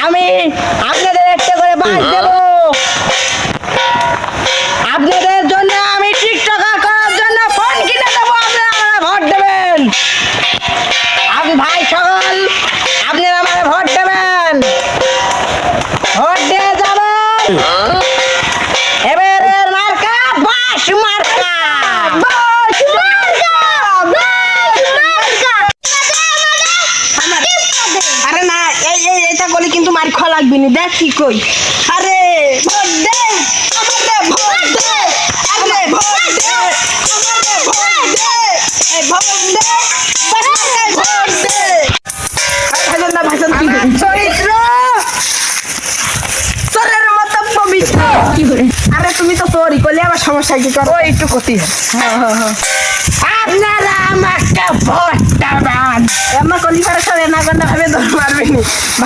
আমি আপনাদের একটা করে বাস দেব। আপনাদের জন্য আমি টিকটকার করার জন্য ফোন কিনে দেবো, আপনারা আমাকে ভোট দেবেন। আপনি ভাই সকল আপনারা আমাকে ভোট দেবেন, ভোট দিয়ে যাবেন। এবারের মার্কা বাস মার্কা, বাস মার্কা, বাস মার্কা। আরে না, এটা বলে কিন্তু মার খাওয়া লাগবে না, দেখ কি কই। আরে ভোট দে আমারে, ভোট দে আরে, ভোট দে আমারে, ভোট দে এই ভোট দে বাস মার্কায় ভোট দে। ভাইজান না ভাইজান, কি চরিত্র চোরের মতো পবিত্র। কি করে? আরে তুমি তো চোরই করলে, আমার সমস্যা কি করো? ওই একটু ক্ষতি হয়। আপনারা আমাকে ভোট দেবেন। আমার কলিপাড়া সরে না করলে ভাবে ধরে মারবেনি।